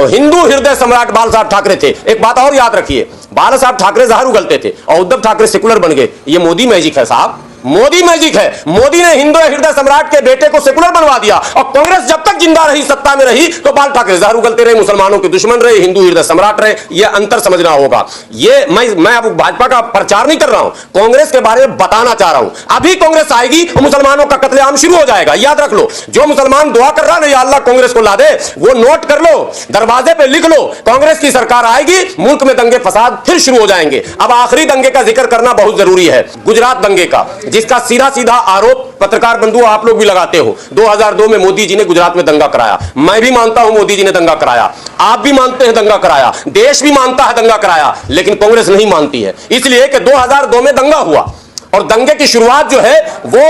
हिंदू हृदय सम्राट बाल साहब ठाकरे थे। एक बात और याद रखिए, बाल साहब ठाकरे जहर उगलते थे और उद्धव ठाकरे सेकुलर बन गए। ये मोदी मैजिक है साहब, मोदी मैजिक है। मोदी ने हिंदू हृदय सम्राट के बेटे को सेकुलर बनवा दिया और कांग्रेस जब तक जिंदा रही, सत्ता में रही, तो बाल ठाकरे जहर उगलते रहे, मुसलमानों के दुश्मन रहे, हिंदू हृदय सम्राट रहे। यह अंतर समझना होगा। ये मैं अब भाजपा का प्रचार नहीं कर रहा हूं, कांग्रेस के बारे में बताना चाह रहा हूं। अभी कांग्रेस आएगी और मुसलमानों का कत्लेआम शुरू हो जाएगा, याद रख लो। जो मुसलमान दुआ कर रहा ना या अल्लाह कांग्रेस को ला दे, वो नोट कर लो, दरवाजे पे लिख लो, कांग्रेस की सरकार आएगी, मुल्क में दंगे फसाद फिर शुरू हो जाएंगे। अब आखिरी दंगे का जिक्र करना बहुत जरूरी है, गुजरात दंगे का, जिसका सीधा सीधा आरोप पत्रकार बंधु आप लोग भी लगाते हो। 2002 में मोदी जी ने गुजरात में दंगा कराया। मैं भी मानता हूं मोदी जी ने दंगा कराया, आप भी मानते हैं दंगा कराया, देश भी मानता है दंगा कराया, लेकिन कांग्रेस नहीं मानती है। इसलिए कि 2002 में दंगा हुआ और दंगे की शुरुआत जो है वो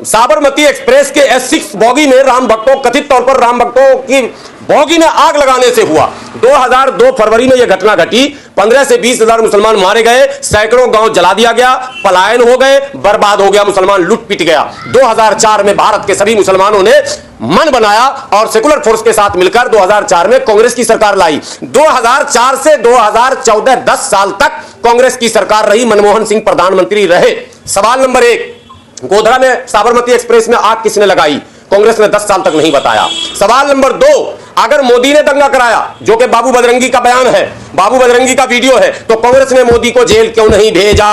साबरमती एक्सप्रेस के S6 बोगी में राम भक्तों, कथित तौर पर राम भक्तों की बोगी में आग लगाने से हुआ। 2002 फरवरी में यह घटना घटी। 15 से 20 हजार मुसलमान मारे गए, सैकड़ों गांव जला दिया गया, पलायन हो गए, बर्बाद हो गया, मुसलमान लुट पिट गया। 2004 में भारत के सभी मुसलमानों ने मन बनाया और सेकुलर फोर्स के साथ मिलकर 2004 में कांग्रेस की सरकार लाई। 2004 से 2014 10 साल तक कांग्रेस की सरकार रही, मनमोहन सिंह प्रधानमंत्री रहे। सवाल नंबर 1, गोधरा में साबरमती एक्सप्रेस में आग किसने लगाई? कांग्रेस ने 10 साल तक नहीं बताया। सवाल नंबर 2, अगर मोदी ने दंगा कराया, जो कि बाबू बजरंगी का बयान है, बाबू बजरंगी का वीडियो है, तो कांग्रेस ने मोदी को जेल क्यों नहीं भेजा?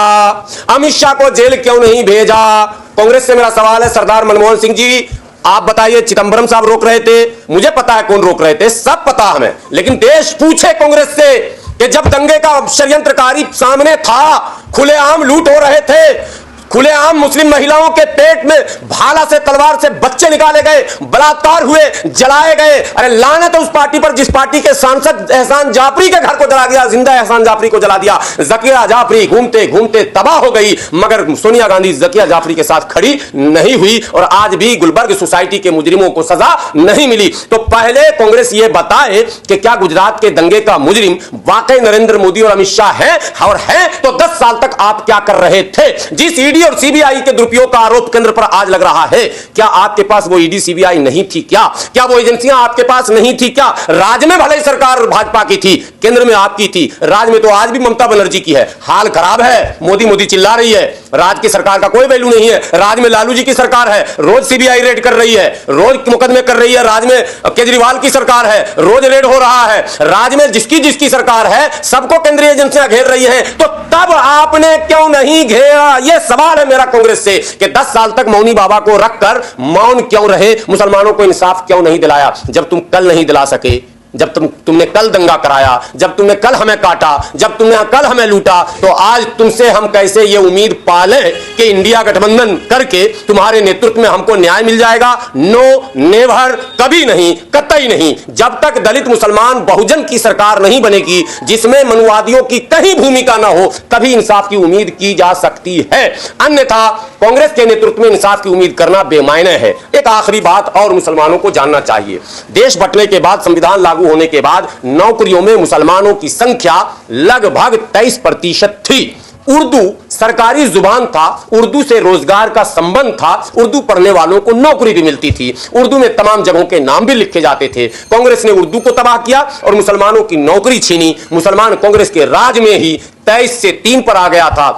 अमित शाह को जेल क्यों नहीं भेजा? कांग्रेस से मेरा सवाल है, सरदार मनमोहन सिंह जी, आप बताइए। चिदंबरम साहब रोक रहे थे, मुझे पता है कौन रोक रहे थे, सब पता हमें, लेकिन देश पूछे कांग्रेस से कि जब दंगे का षड्यंत्रकारी सामने था, खुलेआम लूट हो रहे थे, खुलेआम मुस्लिम महिलाओं के पेट में भाला से, तलवार से बच्चे निकाले गए, बलात्कार हुए, जलाए गए। अरे लानत है उस पार्टी पर जिस पार्टी के सांसद एहसान जाफरी के घर को जला दिया, जिंदा एहसान जाफरी को जला दिया। जकिया जाफरी घूमते घूमते तबाह हो गई, मगर सोनिया गांधी जकिया जाफरी के साथ खड़ी नहीं हुई और आज भी गुलबर्ग सोसाइटी के मुजरिमों को सजा नहीं मिली। तो पहले कांग्रेस ये बताए कि क्या गुजरात के दंगे का मुजरिम वाकई नरेंद्र मोदी और अमित शाह है, और है तो 10 साल तक आप क्या कर रहे थे? जिस ईडी और सीबीआई के दुरुपयोग का आरोप केंद्र पर आज लग रहा है, क्या आपके पास वो ईडी सीबीआई नहीं थी? क्या वो एजेंसियां आपके पास नहीं थी? क्या राज्य में भले ही सरकार भाजपा की थी, केंद्र में आपकी थी, राज्य में तो आज भी ममता बनर्जी की है। हाल खराब है, मोदी मोदी चिल्ला रही है, राज्य की सरकार का कोई वैल्यू नहीं है। राज्य में लालू जी की सरकार है, रोज सीबीआई रेड कर रही है, रोज मुकदमे कर रही है। राज्य में केजरीवाल की सरकार है, रोज रेड हो रहा है। राज्य में जिसकी जिसकी सरकार है, सबको केंद्रीय एजेंसियां घेर रही है, तो तब आपने क्यों नहीं घेरा? यह सवाल है मेरा कांग्रेस से कि 10 साल तक मौनी बाबा को रखकर मौन क्यों रहे? मुसलमानों को इंसाफ क्यों नहीं दिलाया? जब तुम कल नहीं दिला सके, जब तुमने कल दंगा कराया, जब तुमने कल हमें काटा, जब तुमने कल हमें लूटा, तो आज तुमसे हम कैसे ये उम्मीद पाले कि इंडिया गठबंधन करके तुम्हारे नेतृत्व में हमको न्याय मिल जाएगा? नो, नेवर, कभी नहीं, कतई नहीं। जब तक दलित मुसलमान बहुजन की सरकार नहीं बनेगी, जिसमें मनुवादियों की कहीं भूमिका ना हो, तभी इंसाफ की उम्मीद की जा सकती है। अन्यथा कांग्रेस के नेतृत्व में इंसाफ की उम्मीद करना बेमायने है। एक आखिरी बात और मुसलमानों को जानना चाहिए, देश बंटने के बाद, संविधान लागू होने के बाद नौकरियों में मुसलमानों की संख्या लगभग 23% थी। उर्दू सरकारी जुबान था, उर्दू से रोजगार का संबंध था, उर्दू पढ़ने वालों को नौकरी भी मिलती थी, उर्दू में तमाम जगहों के नाम भी लिखे जाते थे। कांग्रेस ने उर्दू को तबाह किया और मुसलमानों की नौकरी छीनी। मुसलमान कांग्रेस के राज में ही 23 से 3 पर आ गया था।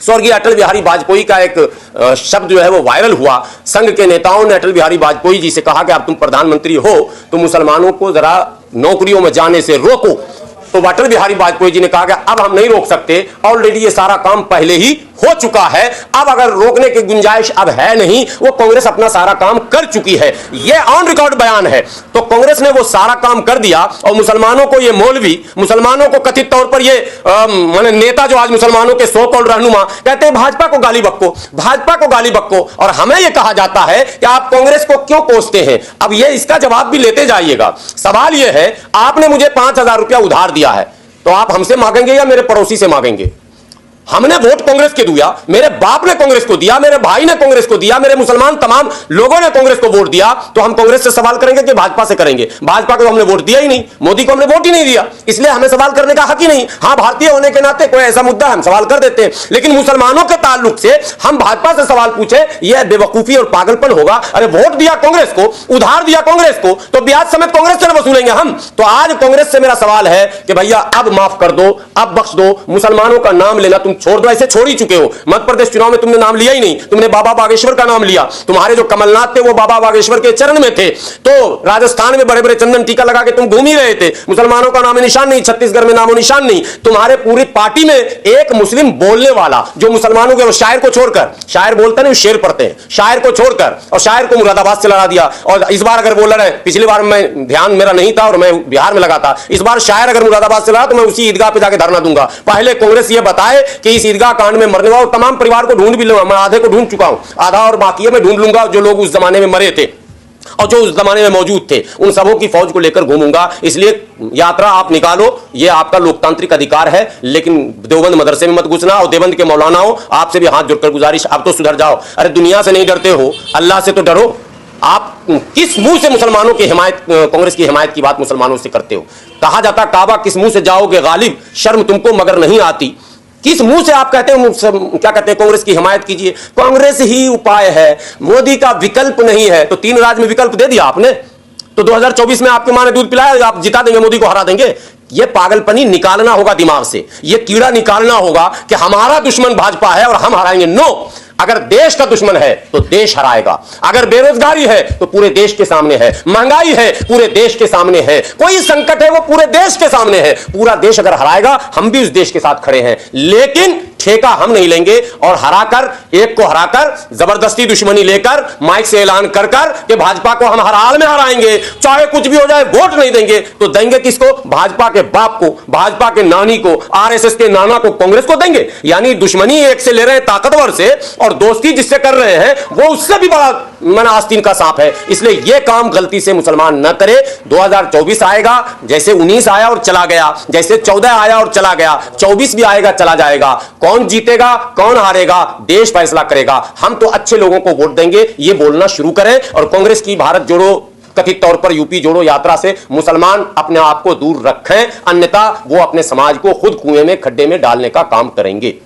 स्वर्गीय अटल बिहारी वाजपेयी का एक शब्द जो है वो वायरल हुआ। संघ के नेताओं ने अटल बिहारी वाजपेयी जी से कहा कि अब तुम प्रधानमंत्री हो तो मुसलमानों को जरा नौकरियों में जाने से रोको। तो अटल बिहारी वाजपेयी जी ने कहा कि अब हम नहीं रोक सकते, ऑलरेडी ये सारा काम पहले ही हो चुका है, अब अगर रोकने की गुंजाइश अब है नहीं, वो कांग्रेस अपना सारा काम कर चुकी है। ये ऑन रिकॉर्ड बयान है। तो कांग्रेस ने वो सारा काम कर दिया और मुसलमानों को, ये मौलवी मुसलमानों को कथित तौर पर ये माने नेता जो आज मुसलमानों के सो कॉल्ड रहनुमा कहते हैं भाजपा को गाली बक्को, भाजपा को गाली बक्को, और हमें यह कहा जाता है कि आप कांग्रेस को क्यों कोसते हैं। अब ये इसका जवाब भी लेते जाइएगा। सवाल यह है, आपने मुझे 5,000 रुपया उधार दिया है, तो आप हमसे मांगेंगे या मेरे पड़ोसी से मांगेंगे? हमने वोट कांग्रेस के दिया, मेरे बाप ने कांग्रेस को दिया, मेरे भाई ने कांग्रेस को दिया, मेरे मुसलमान तमाम लोगों ने कांग्रेस को वोट दिया, तो हम कांग्रेस से सवाल करेंगे कि भाजपा से करेंगे? भाजपा को हमने वोट दिया ही नहीं, मोदी को हमने वोट ही नहीं दिया, इसलिए हमें सवाल करने का हक ही नहीं। हां, भारतीय होने के नाते कोई ऐसा मुद्दा हम सवाल कर देते हैं, लेकिन मुसलमानों के ताल्लुक से हम भाजपा से सवाल पूछे, यह बेवकूफी और पागलपन होगा। अरे वोट दिया कांग्रेस को, उधार दिया कांग्रेस को, तो ब्याज समेत कांग्रेस से वसूलेंगे हम? तो आज कांग्रेस से मेरा सवाल है कि भैया अब माफ कर दो, अब बख्श दो, मुसलमानों का नाम लेना तुम छोड़ दो, ऐसे छोड़ ही चुके हो। मध्य प्रदेश चुनाव में तुमने नाम लिया ही नहीं, तुमने बाबा बागेश्वर का नाम लिया, तुम्हारे जो कमलनाथ थे वो बाबा बागेश्वर के चरण में थे, तो राजस्थान में बड़े बड़े चंदन टीका लगा के तुम घूम ही रहे थे, मुसलमानों का नाम निशान नहीं, छत्तीसगढ़ में नामो निशान नहीं। तुम्हारे पूरी पार्टी में एक मुस्लिम बोलने वाला जो मुसलमानों के, वो शायर को छोड़कर, शायर बोलते नहीं, शेर पढ़ते हैं, शायर को छोड़कर, और शायर को मुरादाबाद से लड़ा दिया। और इस बार अगर बोल रहे हैं, पिछली बार मैं ध्यान मेरा नहीं था और मैं बिहार में लगा था, इस बार शायर अगर मुरादाबाद से लड़ा तो मैं उसी ईदगाह पे जाके धरना दूंगा। पहले कांग्रेस ये बताए कि इस ईदगाह कांड में मरने वाले तमाम परिवार को ढूंढ भी लूंगा, मैं आधे को ढूंढ चुका हूं, आधा और बाकी है, मैं ढूंढ लूंगा जो लोग उस जमाने में मरे थे और जो उस जमाने में मौजूद थे, उन सबों की फौज को लेकर घूमूंगा। इसलिए यात्रा आप निकालो, ये आपका लोकतांत्रिक अधिकार है, लेकिन देवबंद मदरसे में मत घुसना। और देवबंद के मौलानाओं, आपसे भी हाथ जोड़कर गुजारिश, आप तो सुधर जाओ। अरे दुनिया से नहीं डरते हो, अल्लाह से तो डरो। आप किस मुंह से मुसलमानों की हिमायत, कांग्रेस की हिमायत की बात मुसलमानों से करते हो? कहा जाता काबा किस मुंह से जाओगे गालिब, शर्म तुमको मगर नहीं आती। किस मुंह से आप कहते हो, क्या कहते हैं, कांग्रेस की हिमायत कीजिए? कांग्रेस ही उपाय है, मोदी का विकल्प नहीं है। तो 3 राज्य में विकल्प दे दिया आपने, तो 2024 में आपकी मां ने दूध पिलाया, आप जिता देंगे, मोदी को हरा देंगे? ये पागलपनी निकालना होगा दिमाग से, ये कीड़ा निकालना होगा कि हमारा दुश्मन भाजपा है और हम हराएंगे। नो, अगर देश का दुश्मन है तो देश हराएगा। अगर बेरोजगारी है तो पूरे देश के सामने है, महंगाई है पूरे देश के सामने है, कोई संकट है वो पूरे देश के सामने है। पूरा देश अगर हराएगा, हम भी उस देश के साथ खड़े हैं, लेकिन ठेका हम नहीं लेंगे। और हराकर, एक को हराकर, जबरदस्ती दुश्मनी लेकर, माइक से ऐलान कर कर कि भाजपा को हम हर हाल में हराएंगे, चाहे कुछ भी हो जाए, वोट नहीं देंगे, तो देंगे किसको? भाजपा के बाप को, भाजपा के नानी को, आरएसएस के नाना को, कांग्रेस को देंगे। यानी दुश्मनी एक से ले रहे हैं ताकतवर से, और दोस्ती जिससे कर रहे हैं वो उससे भी बड़ा मन आस्तीन का सांप है। इसलिए यह काम गलती से मुसलमान न करे। 2024 आएगा, जैसे 19 आया और चला गया, जैसे 14 आया और चला गया, 24 भी आएगा, चला जाएगा। कौन जीतेगा, कौन हारेगा, देश फैसला करेगा। हम तो अच्छे लोगों को वोट देंगे, ये बोलना शुरू करें। और कांग्रेस की भारत जोड़ो, कथित तौर पर यूपी जोड़ो यात्रा से मुसलमान अपने आप को दूर रखें, अन्यथा वो अपने समाज को खुद कुएं में, खड्डे में डालने का काम करेंगे।